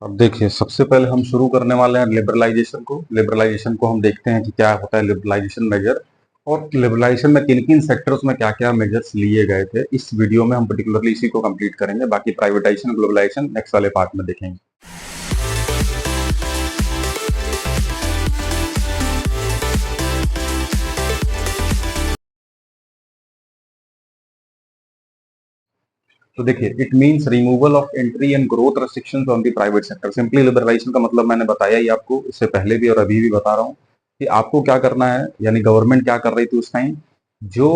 अब देखिए, सबसे पहले हम शुरू करने वाले हैं लिबरलाइजेशन को। लिबरलाइजेशन को हम देखते हैं कि क्या होता है लिबरलाइजेशन मेजर, और लिबरलाइजेशन में किन किन सेक्टर्स में क्या क्या मेजर्स लिए गए थे। इस वीडियो में हम पर्टिकुलरली इसी को कंप्लीट करेंगे, बाकी प्राइवेटाइजेशन ग्लोबलाइजेशन नेक्स्ट वाले पार्ट में देखेंगे। तो देखिए, it means removal of entry and growth restrictions on the private sector. Simply liberalisation का मतलब मैंने बताया ही आपको, इससे पहले भी और अभी भी बता रहा हूँ कि आपको क्या करना है, यानी गवर्नमेंट क्या कर रही थी उस टाइम। जो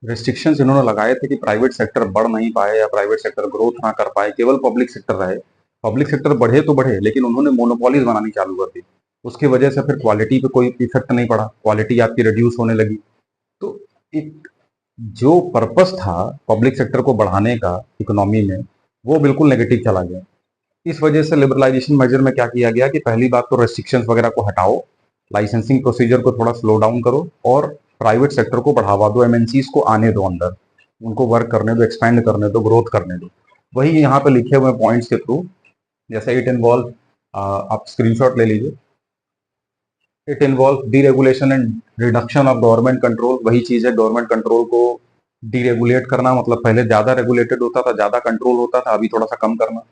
रेस्ट्रिक्शंस इन्होंने लगाए थे कि प्राइवेट सेक्टर बढ़ नहीं पाए या प्राइवेट सेक्टर ग्रोथ ना कर पाए, केवल पब्लिक सेक्टर रहे। पब्लिक सेक्टर बढ़े तो बढ़े, लेकिन उन्होंने मोनोपोलीज बनानी चालू कर दी। उसकी वजह से फिर क्वालिटी पे कोई इफेक्ट नहीं पड़ा, क्वालिटी आपकी रिड्यूस होने लगी। तो एक जो पर्पस था पब्लिक सेक्टर को बढ़ाने का इकोनॉमी में, वो बिल्कुल नेगेटिव चला गया। इस वजह से लिबरलाइजेशन मेजर में क्या किया गया कि पहली बात तो रेस्ट्रिक्शंस वगैरह को हटाओ, लाइसेंसिंग प्रोसीजर को थोड़ा स्लो डाउन करो और प्राइवेट सेक्टर को बढ़ावा दो, एमएनसीज को आने दो अंदर, उनको वर्क करने दो, एक्सपैंड करने दो, ग्रोथ करने दो। वही यहाँ पे लिखे हुए पॉइंट्स के थ्रू, जैसे इट इन्वॉल्व, आप स्क्रीनशॉट ले लीजिए। It involve deregulation and reduction of government control. वही चीज है, गवर्नमेंट कंट्रोल को डीरेगुलेट करना, मतलब पहले ज्यादा रेगुलेटेड होता था, ज्यादा कंट्रोल होता था, अभी थोड़ा सा कम करना।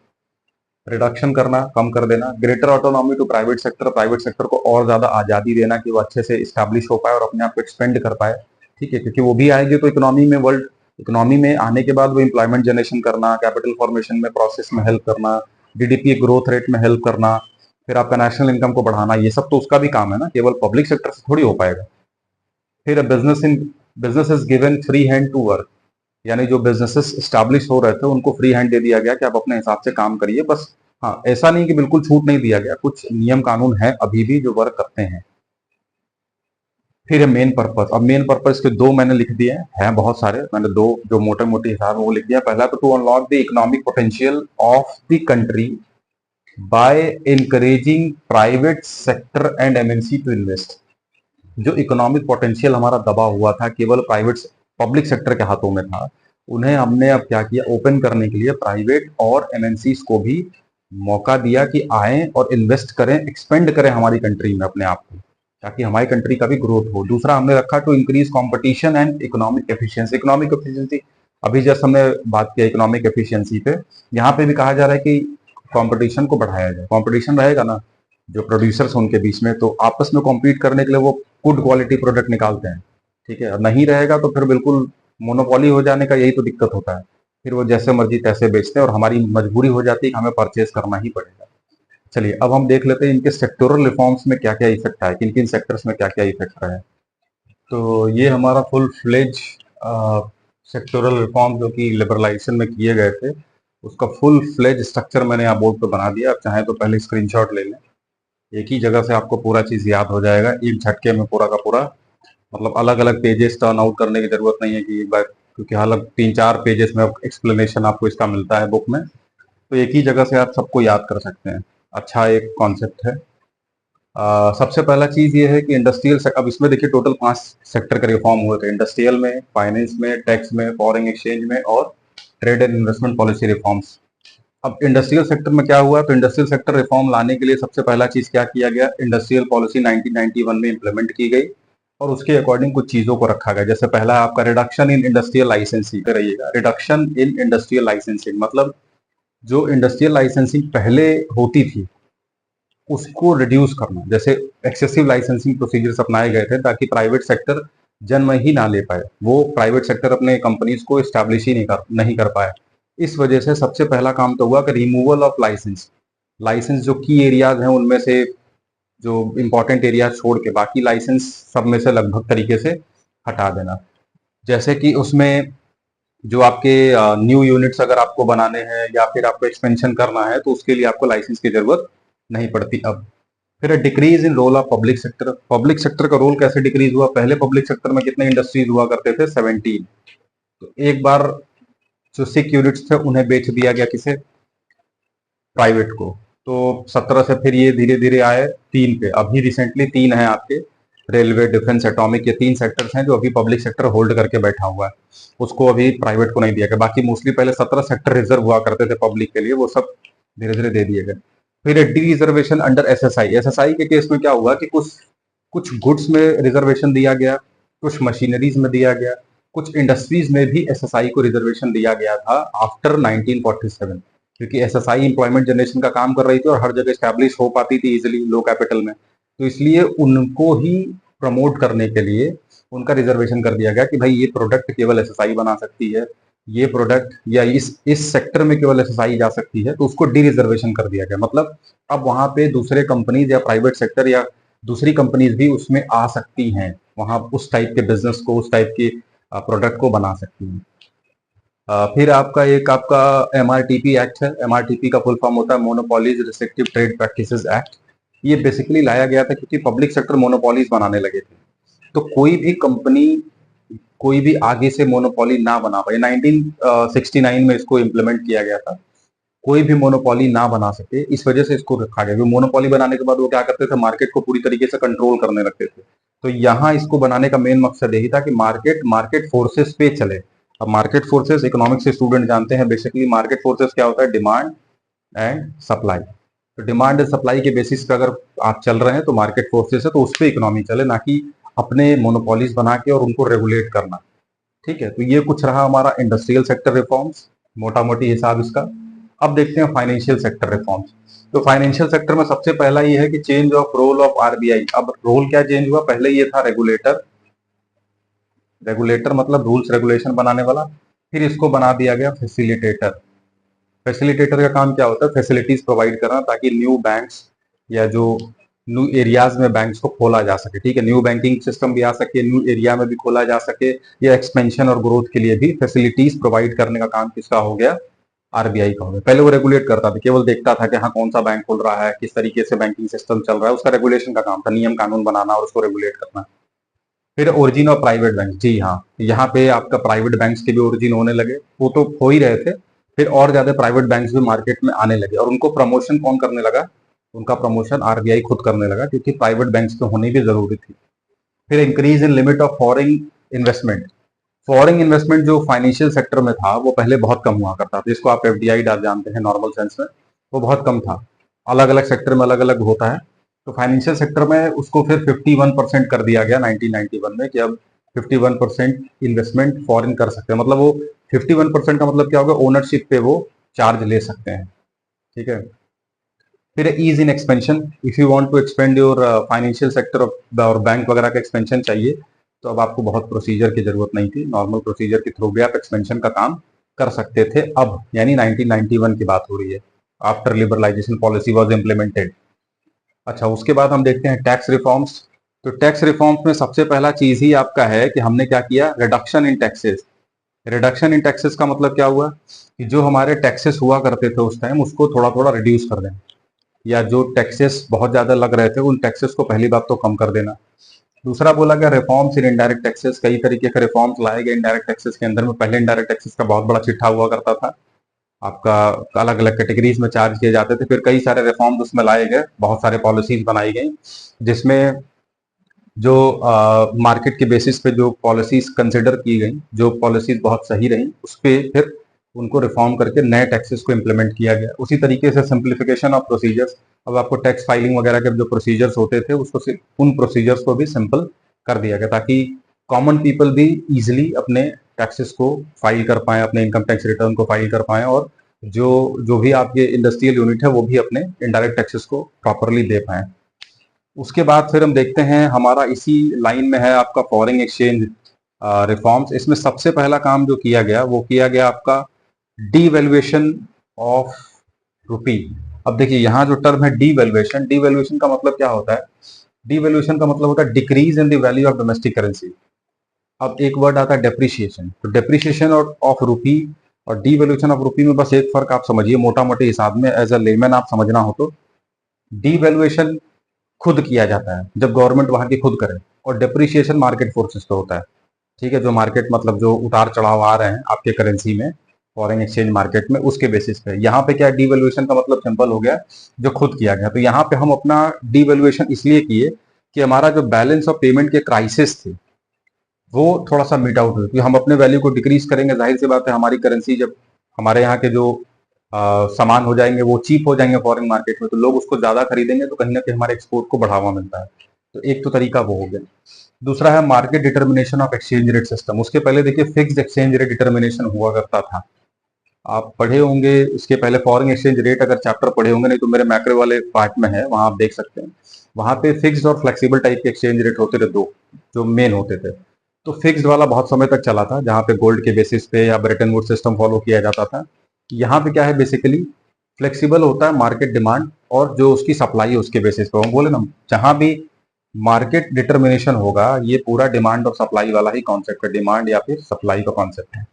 रिडक्शन करना, कम कर देना। Greater autonomy to private sector, private sector को और ज्यादा आजादी देना कि वो अच्छे से स्टैब्लिश हो पाए और अपने आप को एक्सपेंड कर पाए। ठीक है, क्योंकि वो भी आएंगे तो इकोनॉमी में, वर्ल्ड इकोनॉमी में आने के बाद वो एम्प्लॉयमेंट जनरेशन करना, कैपिटल फॉर्मेशन में प्रोसेस में हेल्प करना, जीडीपी ग्रोथ रेट में हेल्प करना, फिर आपका नेशनल इनकम को बढ़ाना, ये सब तो उसका भी काम है ना, केवल पब्लिक सेक्टर से थोड़ी हो पाएगा। फिर business is given free hand to work, यानी जो बिजनेसेस स्टैब्लिश हो रहे थे उनको फ्री हैंड दे दिया गया कि आप अपने हिसाब से काम करिए बस। हाँ, ऐसा नहीं कि बिल्कुल छूट नहीं दिया गया, कुछ नियम कानून है अभी भी जो वर्क करते हैं। फिर है मेन पर्पस। अब मेन पर्पस के दो मैंने लिख दिए हैं, बहुत सारे, मैंने दो जो मोटे मोटे हिसाब है वो लिख दिया। पहला तो to unlock the economic potential of the country by encouraging private sector and MNC to invest. जो इकोनॉमिक पोटेंशियल हमारा दबा हुआ था, केवल प्राइवेट पब्लिक सेक्टर के हाथों में था, उन्हें हमने अब क्या किया, ओपन करने के लिए प्राइवेट और एमएनसीज को भी मौका दिया कि आए और इन्वेस्ट करें, एक्सपेंड करें हमारी कंट्री में अपने आप को, ताकि हमारी कंट्री का भी ग्रोथ हो। दूसरा हमने रखा to increase competition and economic efficiency. Economic efficiency, अभी जस्ट हमने बात किया इकोनॉमिक एफिशिएंसी पे, यहाँ पे भी कहा जा रहा है कि कंपटीशन को बढ़ाया जाए। कंपटीशन रहेगा ना, जो प्रोड्यूसर्स हैं उनके बीच में, तो आपस में कॉम्पीट करने के लिए वो गुड क्वालिटी प्रोडक्ट निकालते हैं। ठीक है, नहीं रहेगा तो फिर बिल्कुल मोनोपोली हो जाने का यही तो दिक्कत होता है, फिर वो जैसे मर्जी तैसे बेचते हैं और हमारी मजबूरी हो जाती है कि हमें परचेज करना ही पड़ेगा। चलिए, अब हम देख लेते हैं इनके सेक्टोरल रिफॉर्म्स में क्या क्या इफेक्ट आए, किन किन सेक्टर्स में क्या क्या इफेक्ट रहे। तो ये हमारा फुल फ्लेज सेक्टोरल रिफॉर्म जो कि लिबरलाइजेशन में किए गए थे, उसका फुल फ्लेज स्ट्रक्चर मैंने यहाँ बोर्ड पे बना दिया। आप चाहें तो पहले स्क्रीनशॉट ले लें, एक ही जगह से आपको पूरा चीज याद हो जाएगा, एक झटके में पूरा का पूरा। मतलब अलग अलग पेजेस टर्न आउट करने की जरूरत नहीं है कि एक बार, क्योंकि हालांकि 3-4 पेजेस में एक्सप्लेनेशन आपको इसका मिलता है बुक में, तो एक ही जगह से आप सबको याद कर सकते हैं। अच्छा, एक कॉन्सेप्ट है। सबसे पहला चीज ये है कि इंडस्ट्रियल, अब इसमें देखिए टोटल 5 सेक्टर के रिफॉर्म हुए थे, इंडस्ट्रियल में, फाइनेंस में, टैक्स में, फॉरेन एक्सचेंज में और trade and investment policy reforms. अब इंडस्ट्रियल सेक्टर में क्या हुआ, तो इंडस्ट्रियल सेक्टर रिफॉर्म लाने के लिए सबसे पहला चीज क्या किया गया, इंडस्ट्रियल पॉलिसी 1991 में इंप्लीमेंट की गई और उसके अकॉर्डिंग कुछ चीजों को रखा गया। जैसे पहला आपका रिडक्शन इन इंडस्ट्रियल लाइसेंसिंग रहिएगा। रिडक्शन इन इंडस्ट्रियल लाइसेंसिंग मतलब जो इंडस्ट्रियल लाइसेंसिंग पहले होती थी उसको रिड्यूस करना। जैसे एक्सेसिव लाइसेंसिंग प्रोसीजर्स अपनाए गए थे ताकि प्राइवेट सेक्टर जन्म ही ना ले पाए, वो प्राइवेट सेक्टर अपने कंपनीज को स्टैब्लिश ही नहीं कर पाए। इस वजह से सबसे पहला काम तो हुआ कि रिमूवल ऑफ लाइसेंस। लाइसेंस जो की एरियाज हैं उनमें से, जो इंपॉर्टेंट एरिया छोड़ के बाकी लाइसेंस सब में से लगभग तरीके से हटा देना। जैसे कि उसमें जो आपके न्यू यूनिट्स अगर आपको बनाने हैं या फिर आपको एक्सपेंशन करना है तो उसके लिए आपको लाइसेंस की जरूरत नहीं पड़ती अब। फिर decrease in role of public sector. Public sector का रोल कैसे डिक्रीज हुआ, पहले पब्लिक सेक्टर में कितने इंडस्ट्रीज हुआ करते थे, 17। तो एक बार जो 6 यूनिट्स थे उन्हें बेच दिया गया किसे, प्राइवेट को। तो 17 से फिर ये धीरे धीरे आए 3 पे, अभी रिसेंटली 3 है आपके, रेलवे, डिफेंस, एटॉमिक, ये 3 सेक्टर्स हैं जो अभी पब्लिक सेक्टर होल्ड करके बैठा हुआ है, उसको अभी प्राइवेट को नहीं दिया गया। बाकी मोस्टली पहले 17 सेक्टर रिजर्व हुआ करते थे पब्लिक के लिए, वो सब धीरे धीरे दे दिए गए। फिर D reservation under SSI. SSI के केस में क्या हुआ कि कुछ कुछ गुड्स में रिजर्वेशन दिया गया, कुछ मशीनरीज में दिया गया, कुछ इंडस्ट्रीज में भी एसएसआई को रिजर्वेशन दिया गया था आफ्टर 1947, क्योंकि एसएसआई एम्प्लॉयमेंट जनरेशन का काम कर रही थी और हर जगह स्टैब्लिश हो पाती थी इजिली लो कैपिटल में, तो इसलिए उनको ही प्रमोट करने के लिए उनका रिजर्वेशन कर दिया गया कि भाई ये प्रोडक्ट केवल एसएसआई बना सकती है, ये प्रोडक्ट या इस सेक्टर में केवल एसएसआई जा सकती है, तो उसको डी रिजर्वेशन कर दिया गया। मतलब अब वहां पे दूसरे कंपनीज या प्राइवेट सेक्टर या दूसरी कंपनीज भी उसमें आ सकती हैं, वहां उस टाइप के बिजनेस को, उस टाइप के प्रोडक्ट को बना सकती हैं। फिर आपका एमआरटीपी एक्ट है। एमआरटीपी का फुल फॉर्म होता है monopolies restrictive trade practices act. ये बेसिकली लाया गया था क्योंकि पब्लिक सेक्टर मोनोपोलीज बनाने लगे थे, तो कोई भी कंपनी कोई भी आगे से मोनोपोली ना बना पाए। 1969 में इसको इम्प्लीमेंट किया गया था, कोई भी मोनोपोली ना बना सके, इस वजह से इसको रखा गया। मोनोपोली बनाने के बाद वो क्या करते थे, मार्केट को पूरी तरीके से कंट्रोल करने लगते थे। तो यहाँ इसको बनाने का मेन मकसद यही था कि मार्केट फोर्सेस पे चले। अब मार्केट फोर्सेस इकोनॉमिक्स से स्टूडेंट जानते हैं, बेसिकली मार्केट फोर्सेस क्या होता है, डिमांड एंड सप्लाई। तो डिमांड एंड सप्लाई के बेसिस पे अगर आप चल रहे हैं तो मार्केट फोर्सेस है, तो उस पर इकोनॉमी चले, ना कि अपने मोनोपोलीज बना के और उनको रेगुलेट करना। ठीक है, तो ये कुछ रहा हमारा इंडस्ट्रियल सेक्टर रिफॉर्म्स, मोटा मोटी हिसाब इसका। अब देखते हैं फाइनेंशियल सेक्टर रिफॉर्म्स। तो फाइनेंशियल सेक्टर में सबसे पहला ये है कि change of role of RBI. अब रोल क्या चेंज हुआ, पहले ये था रेगुलेटर, रेगुलेटर मतलब रूल्स रेगुलेशन बनाने वाला, फिर इसको बना दिया गया फैसिलिटेटर। फैसिलिटेटर का काम क्या होता है, फैसिलिटीज प्रोवाइड करना ताकि न्यू बैंक्स या जो न्यू एरियाज में बैंक्स को खोला जा सके। ठीक है, न्यू बैंकिंग सिस्टम भी आ सके, न्यू एरिया में भी खोला जा सके, या एक्सपेंशन और ग्रोथ के लिए भी फैसिलिटीज प्रोवाइड करने का काम किसका हो गया, आरबीआई का हो गया। पहले वो रेगुलेट करता था, केवल देखता था कि हाँ कौन सा बैंक खुल रहा है, किस तरीके से बैंकिंग सिस्टम चल रहा है, उसका रेगुलेशन का काम था, नियम कानून बनाना और उसको रेगुलेट करना। फिर ओरिजिन ऑफ प्राइवेट बैंक, जी हाँ, यहाँ पे आपका प्राइवेट बैंक्स के भी ओरिजिन होने लगे, वो तो हो ही रहे थे, फिर और ज्यादा प्राइवेट बैंक्स भी मार्केट में आने लगे, और उनको प्रमोशन कौन करने लगा, उनका प्रमोशन आरबीआई खुद करने लगा, क्योंकि प्राइवेट बैंक्स के होने की जरूरी थी। फिर increase in limit of foreign investment. Foreign investment जो फाइनेंशियल सेक्टर में था वो पहले बहुत कम हुआ करता था, जिसको आप एफडीआई जानते हैं नॉर्मल सेंस में, वो बहुत कम था, अलग अलग सेक्टर में अलग अलग होता है। तो फाइनेंशियल सेक्टर में उसको फिर 51% कर दिया गया 1991 में, कि अब 51% इन्वेस्टमेंट फॉरेन कर सकते हैं। मतलब वो 51% का मतलब क्या होगा, ओनरशिप पे वो चार्ज ले सकते हैं। ठीक है, फिर ease in expansion. If you want to expand your financial sector और बैंक वगैरह का एक्सपेंशन चाहिए, तो अब आपको बहुत प्रोसीजर की जरूरत नहीं थी, नॉर्मल प्रोसीजर के थ्रू भी आप एक्सपेंशन का काम कर सकते थे। अब यानी 1991 की बात हो रही है, after liberalisation policy was implemented. अच्छा, उसके बाद हम देखते हैं टैक्स रिफॉर्म्स। तो टैक्स रिफॉर्म्स में सबसे पहला चीज ही आपका है कि हमने क्या किया, reduction in taxes. Reduction in taxes का मतलब क्या हुआ कि जो हमारे टैक्सेस हुआ करते थे उस टाइम, उसको थोड़ा थोड़ा रिड्यूस कर दें, या जो टैक्सेस बहुत ज्यादा लग रहे थे उन टैक्सेस को पहली बात तो कम कर देना। दूसरा बोला गया रिफॉर्म्स इन इनडायरेक्ट टैक्सेस। कई तरीके के रिफॉर्म्स लाए गए इनडायरेक्ट टैक्सेस के अंदर में। पहले इनडायरेक्ट टैक्सेस का बहुत बड़ा चिट्ठा हुआ करता था, आपका अलग अलग कैटेगरीज में चार्ज किए जाते थे। फिर कई सारे रिफॉर्म्स उसमें लाए गए, बहुत सारे पॉलिसीज बनाई गई, जिसमें जो मार्केट के बेसिस पे जो पॉलिसीज कंसिडर की गई, जो पॉलिसीज बहुत सही रही, उस पर फिर उनको रिफॉर्म करके नए टैक्सेस को इम्प्लीमेंट किया गया। उसी तरीके से सिंप्लीफिकेशन ऑफ प्रोसीजर्स। अब आपको टैक्स फाइलिंग वगैरह के जो प्रोसीजर्स होते थे, उसको उन प्रोसीजर्स को भी सिंपल कर दिया गया, ताकि कॉमन पीपल भी इजिली अपने टैक्सेस को फाइल कर पाए, अपने इनकम टैक्स रिटर्न को फाइल कर पाए, और जो जो भी आपके इंडस्ट्रियल यूनिट है वो भी अपने इनडायरेक्ट टैक्सेस को प्रॉपरली दे पाए। उसके बाद फिर हम देखते हैं हमारा इसी लाइन में है आपका फॉरेन एक्सचेंज रिफॉर्म्स। इसमें सबसे पहला काम जो किया गया वो किया गया आपका डीवैल्यूएशन ऑफ रुपी। अब देखिए यहाँ जो टर्म है डीवैल्यूएशन, डीवैल्यूएशन का मतलब क्या होता है, डीवैल्यूएशन का मतलब होता है decrease in the value of domestic currency. अब एक वर्ड आता है डेप्रिसिएशन। तो डेप्रिसिएशन ऑफ रुपी और डीवैल्यूएशन ऑफ रुपी में बस एक फर्क आप समझिए, मोटा मोटे हिसाब में एज अ लेमैन आप समझना हो तो, डीवैल्यूएशन खुद किया जाता है जब गवर्नमेंट वहां की खुद करे, और डेप्रिसिएशन मार्केट फोर्सेस पे होता है। ठीक है, जो मार्केट मतलब जो उतार चढ़ाव आ रहे हैं आपके करेंसी में, फॉरेन एक्सचेंज मार्केट में, उसके बेसिस पे। यहाँ पे क्या डीवैल्यूएशन का मतलब सिंपल हो गया, जो खुद किया गया। तो यहाँ पे हम अपना डीवैल्यूएशन इसलिए किए कि हमारा जो बैलेंस ऑफ पेमेंट के क्राइसिस थे वो थोड़ा सा मीट आउट हुए, क्योंकि हम अपने वैल्यू को डिक्रीज करेंगे, जाहिर सी बात है हमारी करेंसी, जब हमारे यहाँ के जो सामान हो जाएंगे, वो चीप हो जाएंगे फॉरेन मार्केट में, तो लोग उसको ज्यादा खरीदेंगे, तो कहीं ना कहीं हमारे एक्सपोर्ट को बढ़ावा मिलता है। तो एक तो तरीका वो हो गया। दूसरा है market determination of exchange rate system. उसके पहले देखिए फिक्स्ड एक्सचेंज रेट डिटर्मिनेशन हुआ करता था। आप पढ़े होंगे इसके पहले फॉरेन एक्सचेंज रेट, अगर चैप्टर पढ़े होंगे, नहीं तो मेरे मैक्रो वाले पार्ट में है, वहां आप देख सकते हैं। वहां पे फिक्स्ड और फ्लेक्सिबल टाइप के एक्सचेंज रेट होते थे दो, जो मेन होते थे। तो फिक्स्ड वाला बहुत समय तक चला था, जहां पे गोल्ड के बेसिस पे या ब्रेटन वुड सिस्टम फॉलो किया जाता था। यहाँ पे क्या है, बेसिकली फ्लेक्सिबल होता है मार्केट डिमांड और जो उसकी सप्लाई है उसके बेसिस पे। हम बोले ना, जहां भी मार्केट डिटर्मिनेशन होगा, ये पूरा डिमांड और सप्लाई वाला ही कॉन्सेप्ट है, डिमांड या फिर सप्लाई का कॉन्सेप्ट है।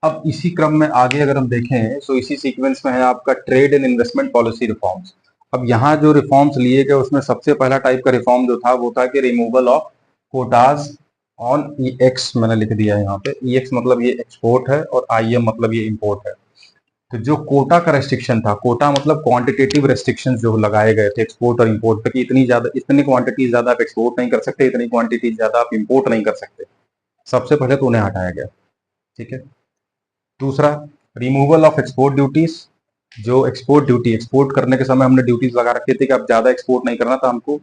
अब इसी क्रम में आगे अगर हम देखें, तो इसी सीक्वेंस में है आपका trade and investment policy reforms. अब यहाँ जो रिफॉर्म्स लिए गए, उसमें सबसे पहला टाइप का रिफॉर्म जो था वो था कि removal of quotas on EX. मैंने लिख दिया है यहाँ पे, ईएक्स मतलब ये एक्सपोर्ट है और आईएम मतलब ये इंपोर्ट है। तो जो कोटा का रेस्ट्रिक्शन था, कोटा मतलब क्वांटिटेटिव रेस्ट्रिक्शन जो लगाए गए थे एक्सपोर्ट और इंपोर्ट पे, कि इतनी ज्यादा, इतनी क्वांटिटी ज्यादा आप एक्सपोर्ट नहीं कर सकते, इतनी क्वांटिटी ज्यादा आप इंपोर्ट नहीं कर सकते, सबसे पहले तो उन्हें हटाया गया। ठीक है। दूसरा, रिमूवल ऑफ एक्सपोर्ट ड्यूटीज। जो एक्सपोर्ट ड्यूटी, एक्सपोर्ट करने के समय हमने ड्यूटीज लगा रखे थे कि अब ज्यादा एक्सपोर्ट नहीं करना था हमको,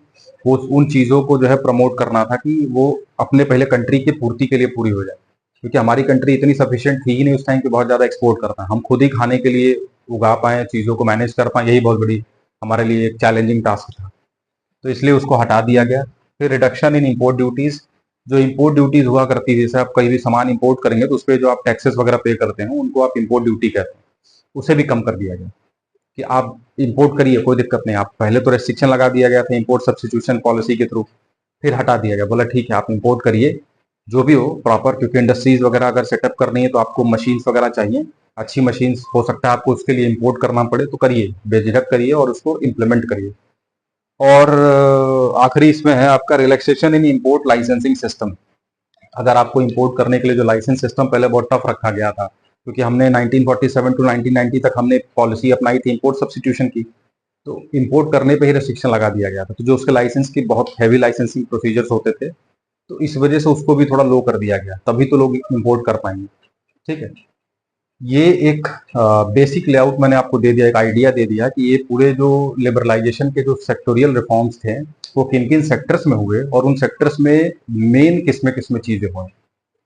वो उन चीजों को जो है प्रमोट करना था कि वो अपने पहले कंट्री की पूर्ति के लिए पूरी हो जाए, क्योंकि हमारी कंट्री इतनी सफिशिएंट थी ही नहीं उस टाइम कि बहुत ज्यादा एक्सपोर्ट करना, हम खुद ही खाने के लिए उगा पाए, चीजों को मैनेज कर पाए, यही बहुत बड़ी हमारे लिए एक चैलेंजिंग टास्क था। तो इसलिए उसको हटा दिया गया। फिर रिडक्शन इन इंपोर्ट ड्यूटीज। जो इंपोर्ट ड्यूटीज हुआ करती थी, जैसे आप कहीं भी सामान इंपोर्ट करेंगे तो उस पर जो आप टैक्सेस वगैरह पे करते हैं, उनको आप इंपोर्ट ड्यूटी कहते हैं, उसे भी कम कर दिया गया कि आप इंपोर्ट करिए, कोई दिक्कत नहीं। आप पहले तो रेस्ट्रिक्शन लगा दिया गया था इंपोर्ट सब्सिट्यूशन पॉलिसी के थ्रू, फिर हटा दिया गया, बोला ठीक है आप इंपोर्ट करिए जो भी हो प्रॉपर, क्योंकि इंडस्ट्रीज वगैरह अगर सेटअप करनी है तो आपको मशीन्स वगैरह चाहिए, अच्छी मशीन्स, हो सकता है आपको उसके लिए इंपोर्ट करना पड़े, तो करिए, बेझिझक करिए और उसको इम्प्लीमेंट करिए। और आखिरी इसमें है आपका रिलैक्सेशन इन इंपोर्ट लाइसेंसिंग सिस्टम। अगर आपको इंपोर्ट करने के लिए जो लाइसेंस सिस्टम पहले बहुत टफ रखा गया था, क्योंकि हमने 1947 टू 1990 तक हमने पॉलिसी अपनाई थी इंपोर्ट सब्सिट्यूशन की, तो इंपोर्ट करने पे ही रेस्ट्रिक्शन लगा दिया गया था, तो जो उसके लाइसेंस की बहुत हैवी लाइसेंसिंग प्रोसीजर्स होते थे, तो इस वजह से उसको भी थोड़ा लो कर दिया गया, तभी तो लोग इंपोर्ट कर पाएंगे। ठीक है। ये एक बेसिक लेआउट मैंने आपको दे दिया, एक आइडिया दे दिया कि ये पूरे जो लिबरलाइजेशन के जो सेक्टोरियल रिफॉर्म्स थे, वो किन किन सेक्टर्स में हुए और उन सेक्टर्स में मेन किस्में किस्में चीजें हुई।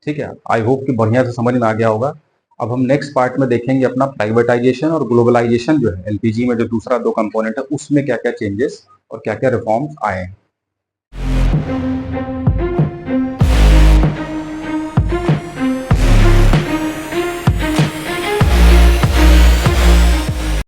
ठीक है। आई होप कि बढ़िया से समझ में आ गया होगा। अब हम नेक्स्ट पार्ट में देखेंगे अपना प्राइवेटाइजेशन और ग्लोबलाइजेशन जो है एलपीजी में, जो दूसरा दो कंपोनेंट है, उसमें क्या क्या चेंजेस और क्या क्या रिफॉर्म्स आए हैं।